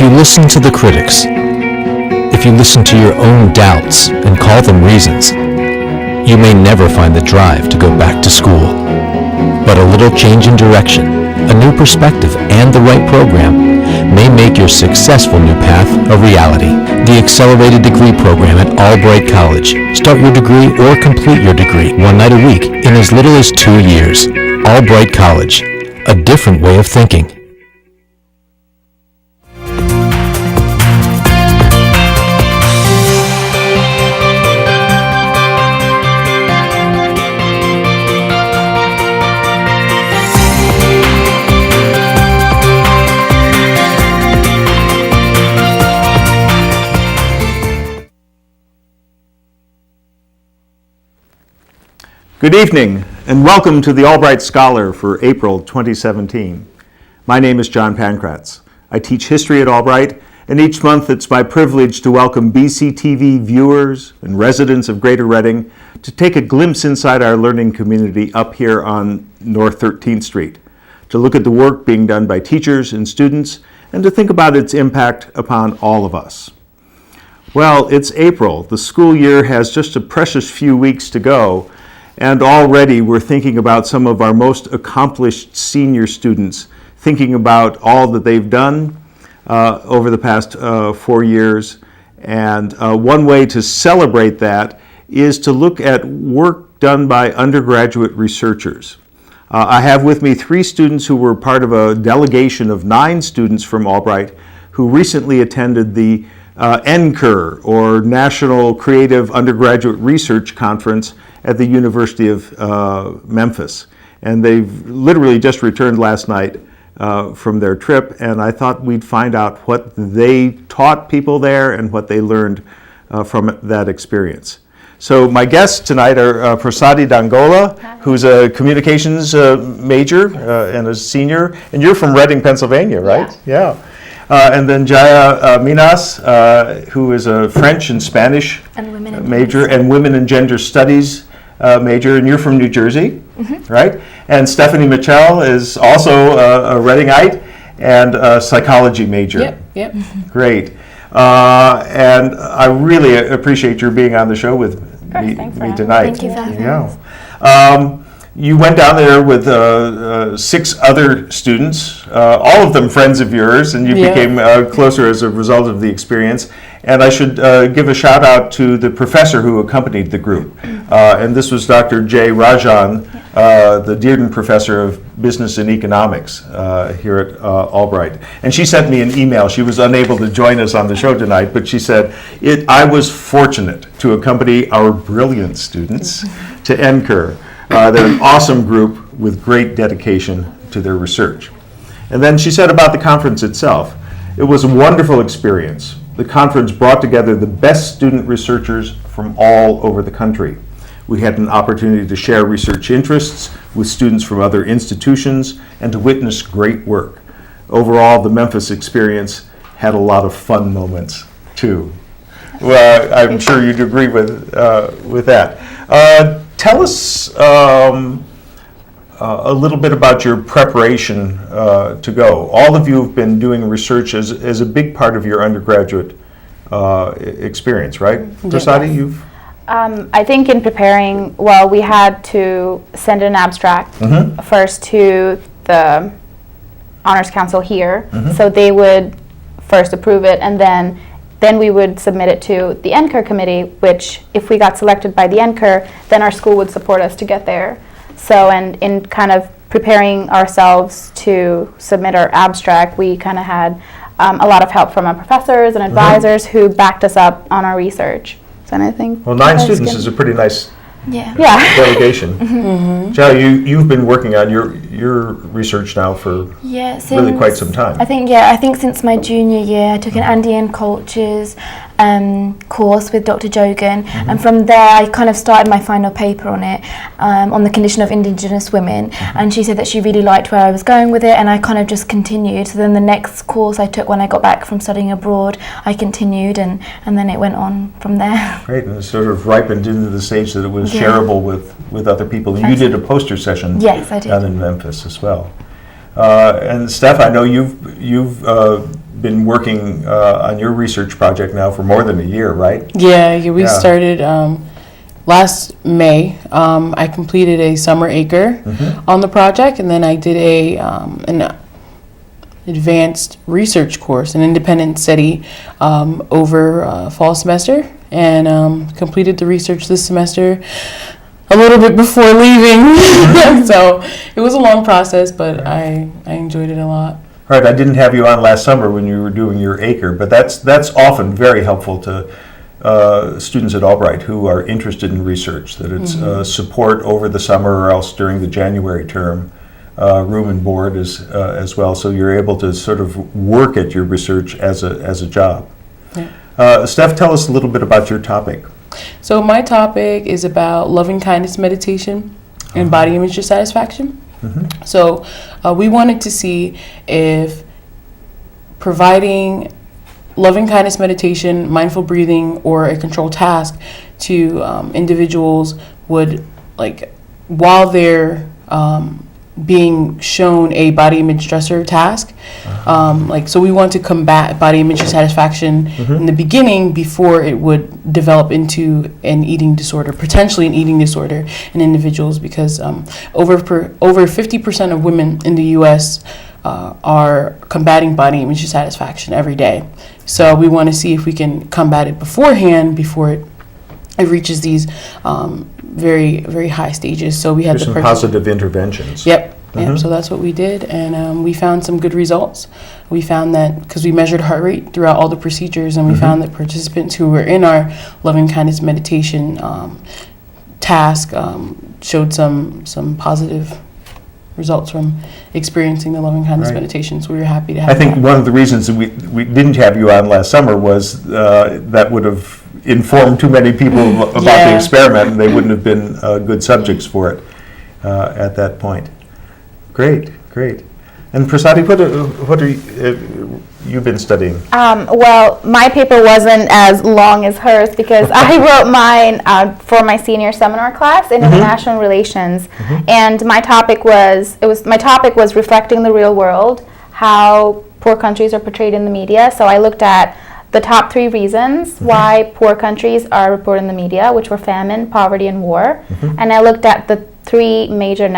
you listen to the critics, if you listen to your own doubts and call them reasons, you may never find the drive to go back to school. But a little change in direction, a new perspective, and the right program may make your successful new path a reality. The Accelerated Degree Program at Albright College. Start your degree or complete your degree one night a week in as little as 2 years. Albright College. A different way of thinking. Good evening, and welcome to the Albright Scholar for April 2017. My name is John Pankratz. I teach history at Albright, and each month it's my privilege to welcome BCTV viewers and residents of Greater Reading to take a glimpse inside our learning community up here on North 13th Street, to look at the work being done by teachers and students, and to think about its impact upon all of us. Well, it's April. The school year has just a precious few weeks to go, and already we're thinking about some of our most accomplished senior students, thinking about all that they've done over the past 4 years. And one way to celebrate that is to look at work done by undergraduate researchers. I have with me 3 students who were part of a delegation of 9 students from Albright who recently attended the NCUR, or National Creative Undergraduate Research Conference at the University of Memphis. And they've literally just returned last night from their trip, and I thought we'd find out what they taught people there and what they learned from that experience. So my guests tonight are Prasadi Dangola, who's a communications major and a senior, and you're from Reading, Pennsylvania, right? Yeah. And then Jaya Minas, who is a French and Spanish major and Women and Gender Studies major, and you're from New Jersey, right? And Stephanie Mitchell is also a Readingite and a psychology major. Yep. Great. And I really appreciate your being on the show with me tonight. Thank you for having us. You went down there with 6 other students, all of them friends of yours, and you became closer as a result of the experience. And I should give a shout out to the professor who accompanied the group. And this was Dr. Jay Rajan, the Dearden Professor of Business and Economics here at Albright. And she sent me an email. She was unable to join us on the show tonight, but she said, I was fortunate to accompany our brilliant students to NCUR. They're an awesome group with great dedication to their research. And then she said about the conference itself, it was a wonderful experience. The conference brought together the best student researchers from all over the country. We had an opportunity to share research interests with students from other institutions and to witness great work. Overall, the Memphis experience had a lot of fun moments, too. Well, I'm sure you'd agree with that. Tell us a little bit about your preparation to go. All of you have been doing research as a big part of your undergraduate experience, right? Prasadi, you've? I think in preparing, we had to send an abstract first to the Honors Council here, so they would first approve it, and then we would submit it to the NCUR committee, which if we got selected by the NCUR, then our school would support us to get there. So, and in kind of preparing ourselves to submit our abstract, we kind of had a lot of help from our professors and advisors who backed us up on our research. So, and I think 9 students is a pretty nice Yeah. delegation. Mm-hmm. Joe, you've been working on your research now for really quite some time. I think since my junior year, I took an Andean Cultures course with Dr. Jogan, mm-hmm. and from there I kind of started my final paper on it, on the condition of Indigenous women, mm-hmm. and she said that she really liked where I was going with it, and I kind of just continued. So then the next course I took when I got back from studying abroad, I continued, and then it went on from there. Great, and it sort of ripened into the stage that it was shareable with other people. And you did a poster session yes, I did. down in Memphis as well. And Steph, I know you've been working on your research project now for more than a year, right? Yeah, we Yeah. started last May. I completed a summer acre on the project, and then I did an advanced research course, an independent study over fall semester, and completed the research this semester a little bit before leaving. So it was a long process, but I enjoyed it a lot. All right, I didn't have you on last summer when you were doing your acre, but that's often very helpful to students at Albright who are interested in research, that it's support over the summer or else during the January term, room and board as well, so you're able to sort of work at your research as a job. Yeah. Steph, tell us a little bit about your topic. So my topic is about loving kindness meditation and body image dissatisfaction. So we wanted to see if providing loving kindness meditation, mindful breathing, or a controlled task to individuals would, like, while they're being shown a body image stressor task, so we want to combat body image dissatisfaction in the beginning before it would develop into an eating disorder, potentially an eating disorder in individuals, because over 50% of women in the U.S. Are combating body image dissatisfaction every day. So we want to see if we can combat it beforehand, before it reaches these very, very high stages. So we had There's some positive interventions. Yep. So that's what we did, and we found some good results. We found that because we measured heart rate throughout all the procedures, and we found that participants who were in our loving kindness meditation task showed some positive results from experiencing the loving kindness meditation. So we were happy to have I think that. one of the reasons that we didn't have you on last summer was that would have informed too many people about the experiment, and they wouldn't have been good subjects for it at that point. Great. And Prasadi, what are you've been studying? Well, my paper wasn't as long as hers because I wrote mine for my senior seminar class in international relations, and my topic was reflecting the real world, how poor countries are portrayed in the media. So I looked at the top 3 reasons why poor countries are reported in the media, which were famine, poverty, and war. And I looked at the 3 major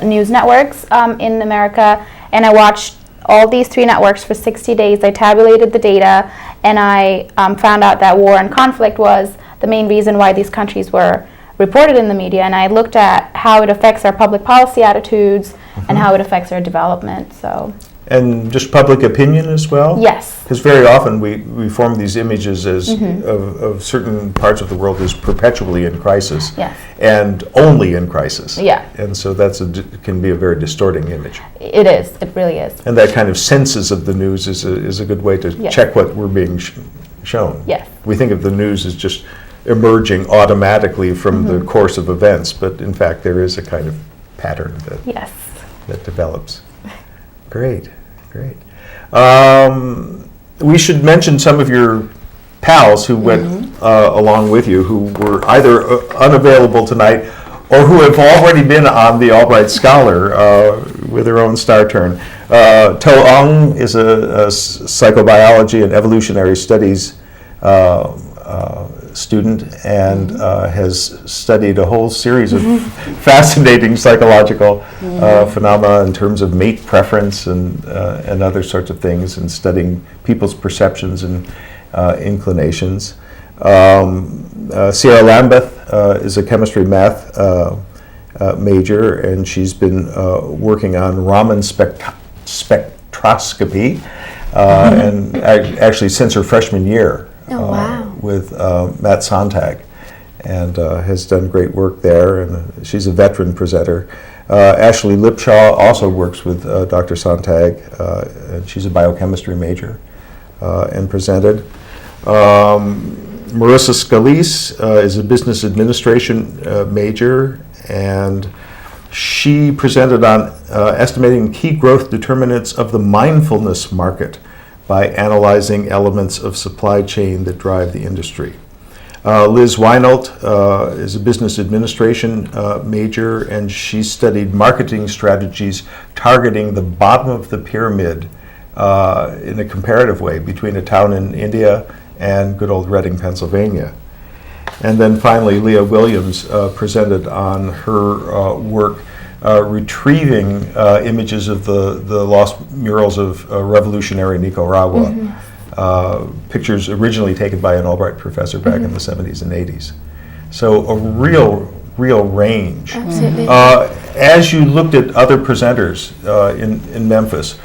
news networks in America, and I watched all these 3 networks for 60 days. I tabulated the data, and I found out that war and conflict was the main reason why these countries were reported in the media, and I looked at how it affects our public policy attitudes and how it affects our development. So. And just public opinion as well? Yes. Because very often we form these images as of certain parts of the world as perpetually in crisis. Yes. And only in crisis. Yeah. And so can be a very distorting image. It is. It really is. And that kind of census of the news is a good way to check what we're being shown. Yes. We think of the news as just emerging automatically from the course of events, but in fact there is a kind of pattern that develops. Great. We should mention some of your pals who went along with you, who were either unavailable tonight or who have already been on the Albright Scholar with their own star turn. To Ong is a psychobiology and evolutionary studies student, and has studied a whole series of fascinating psychological phenomena in terms of mate preference and other sorts of things, and studying people's perceptions and inclinations. Sierra Lambeth is a chemistry math major, and she's been working on Raman spectroscopy, and actually since her freshman year. With Matt Sontag, and has done great work there, and she's a veteran presenter. Ashley Lipshaw also works with Dr. Sontag, and she's a biochemistry major, and presented. Marissa Scalise is a business administration major, and she presented on estimating key growth determinants of the mindfulness market by analyzing elements of supply chain that drive the industry. Liz Weinolt is a business administration major, and she studied marketing strategies targeting the bottom of the pyramid in a comparative way between a town in India and good old Reading, Pennsylvania. And then finally, Leah Williams presented on her work retrieving images of the lost murals of revolutionary Nicaragua, pictures originally taken by an Albright professor back in the 70s and 80s. So a real range. Absolutely. As you looked at other presenters in Memphis,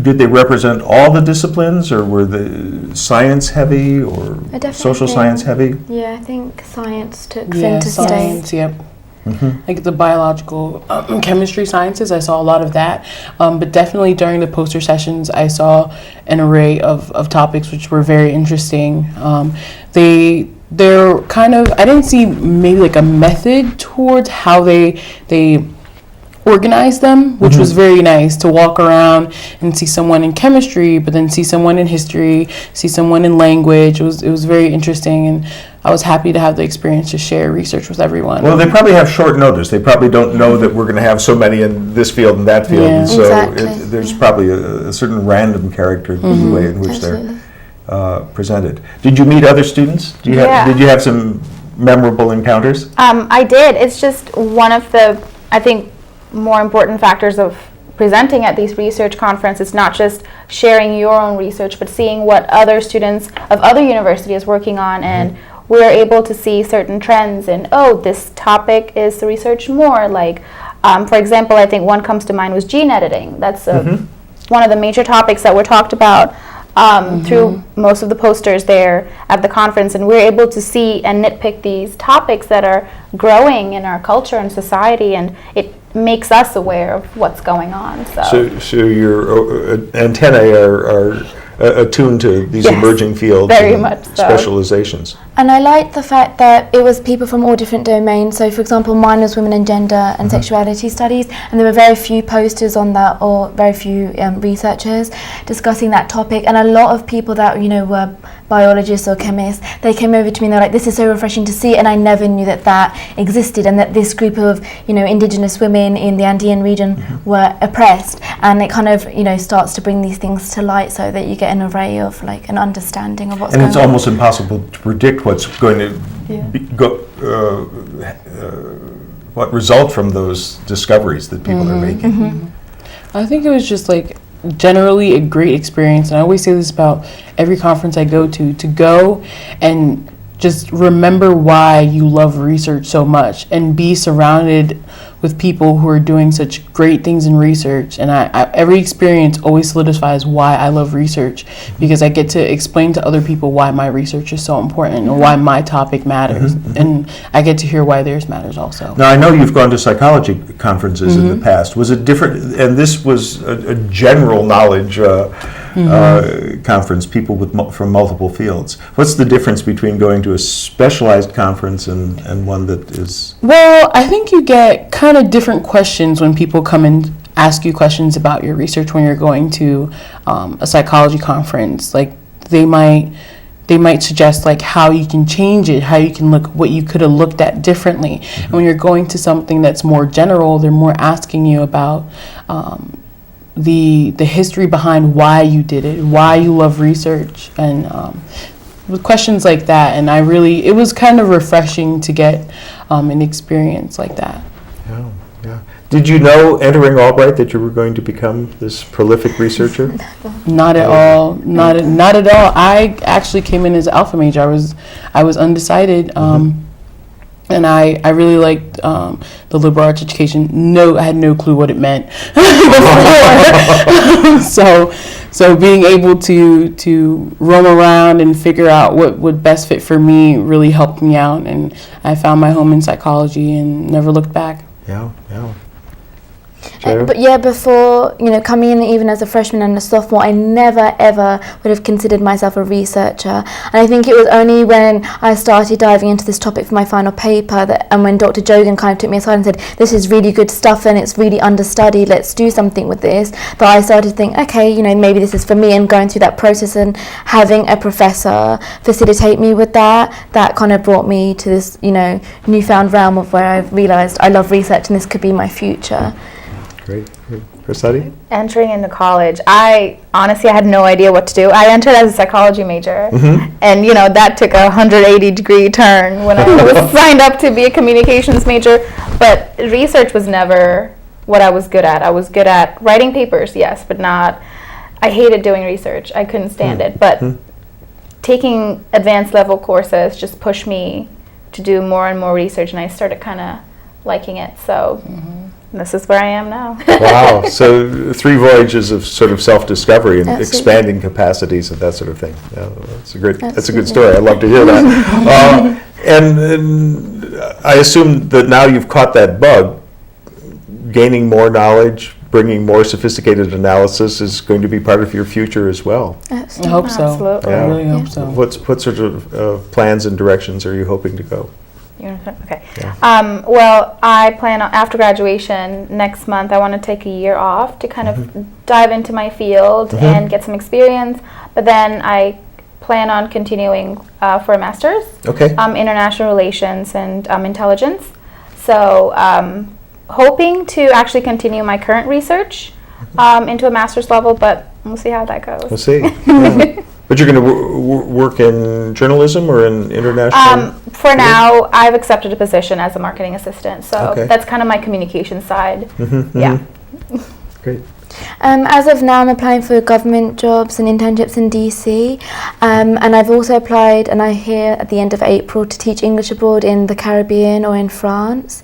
did they represent all the disciplines, or were they science heavy or I definitely social think- science heavy? Yeah, I think science took Yeah, center science, stage. yep. Like the biological, chemistry sciences, I saw a lot of that. But definitely during the poster sessions, I saw an array of topics which were very interesting. They're kind of, I didn't see maybe like a method towards how they organize them, which was very nice to walk around and see someone in chemistry, but then see someone in history, see someone in language. It was very interesting, and I was happy to have the experience to share research with everyone. Well, they probably have short notice. They probably don't know that we're going to have so many in this field and that field. Yeah. And so Exactly. there's probably a certain random character in the way in which Absolutely. they're presented. Did you meet other students? Yeah. Did you have some memorable encounters? I did. It's just one of the, I think, more important factors of presenting at these research conferences, not just sharing your own research, but seeing what other students of other universities working on, and we're able to see certain trends in, oh, this topic is researched more. Like, for example, I think one comes to mind was gene editing. That's one of the major topics that were talked about through most of the posters there at the conference, and we're able to see and nitpick these topics that are growing in our culture and society, and it makes us aware of what's going on. So your antennae are attuned to these Yes, emerging fields very and much so. specializations. And I liked the fact that it was people from all different domains. So, for example, mine was women and gender and sexuality studies, and there were very few posters on that, or very few researchers discussing that topic. And a lot of people that, you know, were biologists or chemists, they came over to me and they're like, this is so refreshing to see, and I never knew that that existed, and that this group of, you know, indigenous women in the Andean region were oppressed. And it kind of, you know, starts to bring these things to light, so that you get an array of, like, an understanding of what's And going it's on. almost impossible to predict what's going to what result from those discoveries that people are making. I think it was just like generally a great experience, and I always say this about every conference I go to go and just remember why you love research so much, and be surrounded with people who are doing such great things in research. And I every experience always solidifies why I love research, because I get to explain to other people why my research is so important, and why my topic matters, and I get to hear why theirs matters also. Now, I know you've gone to psychology conferences in the past. Was it different? And this was a general knowledge conference, people with from multiple fields. What's the difference between going to a specialized conference and one that is... Well, I think you get kind of different questions when people come and ask you questions about your research when you're going to a psychology conference. Like, they might suggest like how you can change it, how you can look, what you could have looked at differently. And when you're going to something that's more general, they're more asking you about the history behind why you did it, why you love research, and with questions like that. And it was kind of refreshing to get an experience like that. Yeah, yeah. Did you know, entering Albright, that you were going to become this prolific researcher? Not at all. Not at all. I actually came in as alpha major. I was undecided, and I really liked the liberal arts education. I had no clue what it meant before. So being able to roam around and figure out what would best fit for me really helped me out, and I found my home in psychology and never looked back. Yeah, yeah. Sharon? But yeah, before, coming in even as a freshman and a sophomore, I never ever would have considered myself a researcher. And I think it was only when I started diving into this topic for my final paper and when Dr. Jogan kind of took me aside and said, this is really good stuff and it's really understudied, let's do something with this, that I started to think, okay, maybe this is for me, and going through that process and having a professor facilitate me with that kind of brought me to this, newfound realm of where I realised I love research and this could be my future. Great. Prasadi? Entering into college, I had no idea what to do. I entered as a psychology major, and that took a 180-degree turn when I was signed up to be a communications major. But research was never what I was good at. I was good at writing papers, yes, but not. I hated doing research. I couldn't stand it. But taking advanced level courses just pushed me to do more and more research, and I started kind of liking it. So. This is where I am now. Wow. So 3 voyages of sort of self-discovery and Absolutely. expanding capacities and that sort of thing. Yeah, that's a good Absolutely. story. I'd love to hear that. And I assume that now you've caught that bug, gaining more knowledge, bringing more sophisticated analysis is going to be part of your future as well. I hope so. Absolutely. I really hope so. What sort of plans and directions are you hoping to go? Okay. Well, I plan on, after graduation next month, I want to take a year off to kind of dive into my field and get some experience. But then I plan on continuing for a master's. Okay. International relations and intelligence. So hoping to actually continue my current research into a master's level, but we'll see how that goes. We'll see. Yeah. But you're going to work in journalism or in international? For now, I've accepted a position as a marketing assistant, so Okay. that's kind of my communication side. Yeah. Great. As of now, I'm applying for government jobs and internships in DC, and I've also applied, and I'm here at the end of April to teach English abroad in the Caribbean or in France.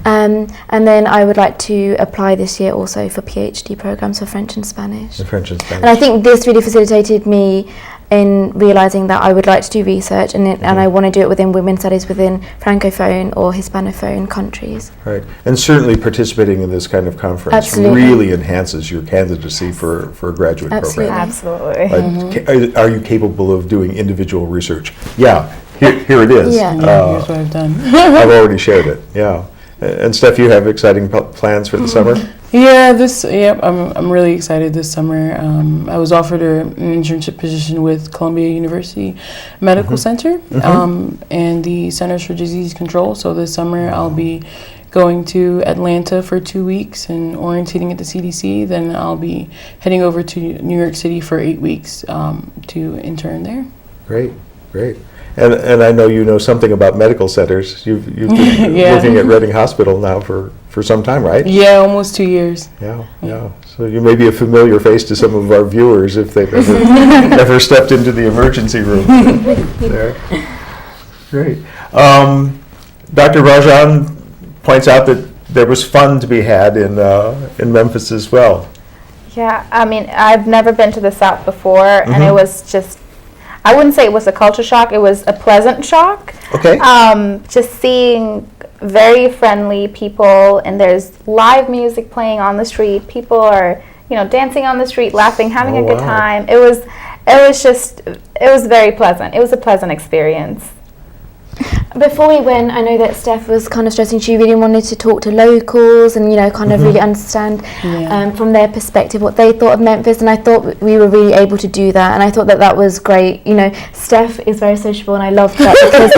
And then I would like to apply this year also for PhD programs for French and Spanish. In French and Spanish. And I think this really facilitated me in realising that I would like to do research and I want to do it within women's studies within Francophone or Hispanophone countries. Right. And certainly participating in this kind of conference Absolutely. really enhances your candidacy for a graduate Absolutely. program. Absolutely. Are you capable of doing individual research? Yeah. Here it is. Yeah. Here's what I've done. I've already shared it. Yeah. And Steph, you have exciting plans for the summer? I'm really excited this summer. I was offered an internship position with Columbia University Medical Center and the Centers for Disease Control. So this summer I'll be going to Atlanta for 2 weeks and orientating at the CDC. Then I'll be heading over to New York City for 8 weeks to intern there. Great. And I know you know something about medical centers. You've been working at Reading Hospital now for some time, right? Yeah, almost 2 years. Yeah. So you may be a familiar face to some of our viewers if they've ever stepped into the emergency room there. Great. Dr. Rajan points out that there was fun to be had in Memphis as well. Yeah, I mean, I've never been to the South before, and it was just, I wouldn't say it was a culture shock, it was a pleasant shock. Okay. Just seeing very friendly people, and there's live music playing on the street. People are, dancing on the street, laughing, having a good time. It was very pleasant. It was a pleasant experience. Before we went, I know that Steph was kind of stressing she really wanted to talk to locals and, kind of really understand from their perspective what they thought of Memphis, and I thought we were really able to do that, and I thought that was great. Steph is very sociable, and I loved that because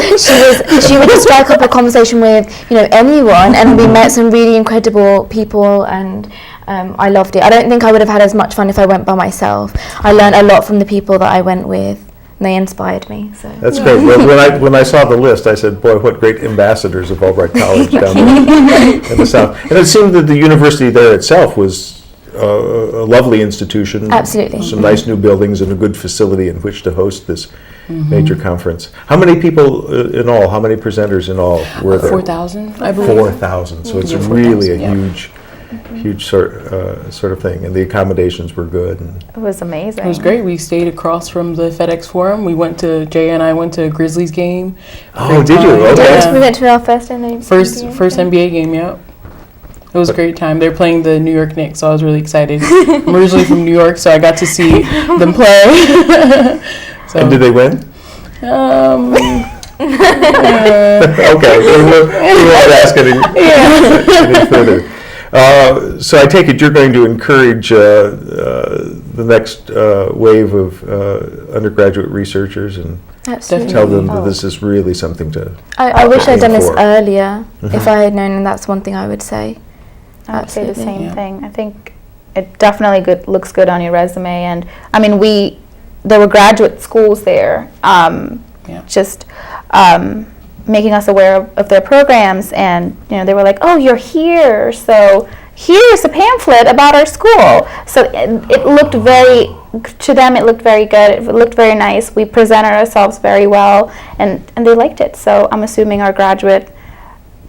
she would just strike up a conversation with, anyone, and we met some really incredible people, and I loved it. I don't think I would have had as much fun if I went by myself. I learned a lot from the people that I went with. And they inspired me. So That's great. Well, when I saw the list, I said, boy, what great ambassadors of Albright College down there in the South. And it seemed that the university there itself was a lovely institution. Absolutely. Some nice new buildings and a good facility in which to host this major conference. How many people in all, how many presenters in all were there? 4,000, I believe. 4,000. So it's 4,000, really a yeah. huge sort of thing. And the accommodations were good. And It was amazing. It was great. We stayed across from the FedEx Forum. Jay and I went to a Grizzlies game. Oh, did you? time. Okay. we went to our first NBA. First NBA game, yeah. It was a great time. They're playing the New York Knicks, so I was really excited. I'm originally from New York, so I got to see them play. So, And did they win? Okay, we won't ask any further. So I take it you're going to encourage the next wave of undergraduate researchers and Absolutely. tell them that this is really something to. I wish I'd done this for. earlier. If I had known, and that's one thing I would say. I would say the Absolutely. same Yeah. thing. I think it definitely looks good on your resume, and I mean, there were graduate schools there, just making us aware of their programs, and they were like, "Oh, you're here, so here's a pamphlet about our school." So it looked to them it looked very good. It looked very nice. We presented ourselves very well, and they liked it. So I'm assuming our graduate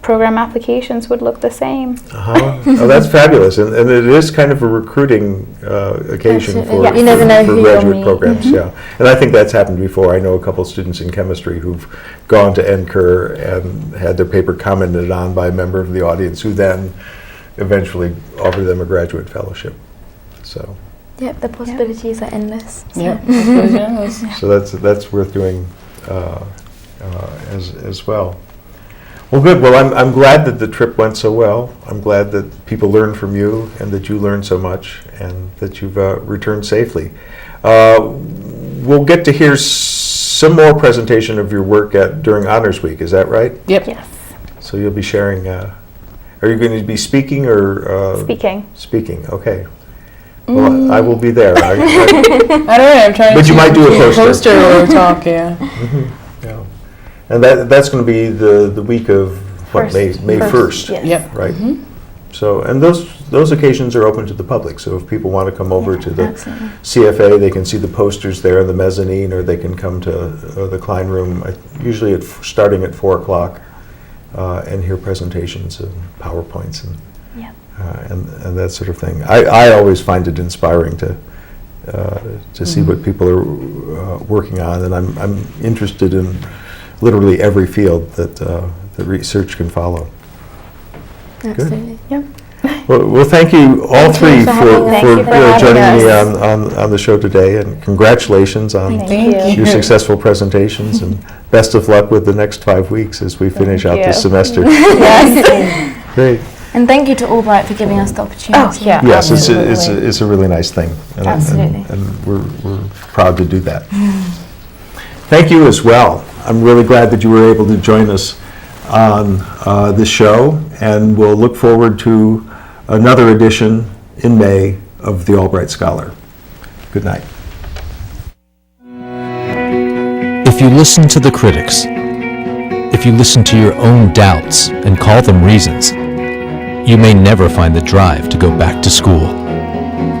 program applications would look the same. Oh, that's fabulous, and it is kind of a recruiting occasion Absolutely. for, Yeah, you never know for who you'll graduate meet. programs. Yeah, and I think that's happened before. I know a couple students in chemistry who've gone to NCUR and had their paper commented on by a member of the audience, who then eventually offered them a graduate fellowship. So, Yep, the possibilities are endless. So. yeah, it was so that's worth doing as well. Well, good. Well, I'm glad that the trip went so well. I'm glad that people learned from you and that you learned so much and that you've returned safely. We'll get to hear some more presentation of your work during Honors Week. Is that right? Yep. Yes, So you'll be sharing. Are you going to be speaking or speaking. Speaking. Okay. Well, I will be there. I don't know. I'm trying But to you might do a poster. or talk. Yeah. Yeah. And that's going to be the week of what, May 1st. Yes. Yep. Right. So, and those occasions are open to the public. So if people want to come over to the Absolutely. CFA, they can see the posters there in the mezzanine, or they can come to the Klein Room, usually starting at 4 o'clock, and hear presentations and PowerPoints and Yep. and that sort of thing. I always find it inspiring to see what people are working on, and I'm interested in literally every field that research can follow. Absolutely. Yep. Well, thank you all Thank three you for having us. Thank you for having joining me us. on the show today, and congratulations on Thank your successful presentations, and best of luck with the next 5 weeks as we finish out this you. semester. Yes. Great. And thank you to Albright for giving us the opportunity. Oh, yeah. Yes, Absolutely. it's a really nice thing. And Absolutely. And we're proud to do that. Thank you as well. I'm really glad that you were able to join us on this show, and we'll look forward to another edition in May of the Albright Scholar. Good night. If you listen to the critics, if you listen to your own doubts and call them reasons, you may never find the drive to go back to school.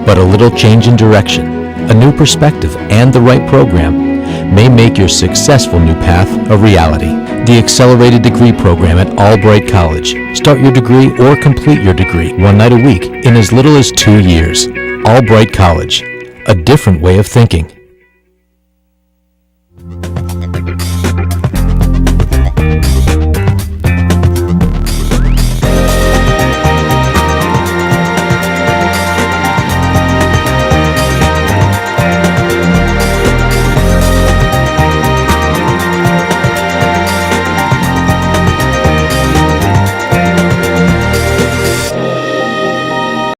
But a little change in direction, a new perspective, and the right program may make your successful new path a reality. The Accelerated Degree Program at Albright College. Start your degree or complete your degree 1 night a week in as little as 2 years. Albright College, a different way of thinking.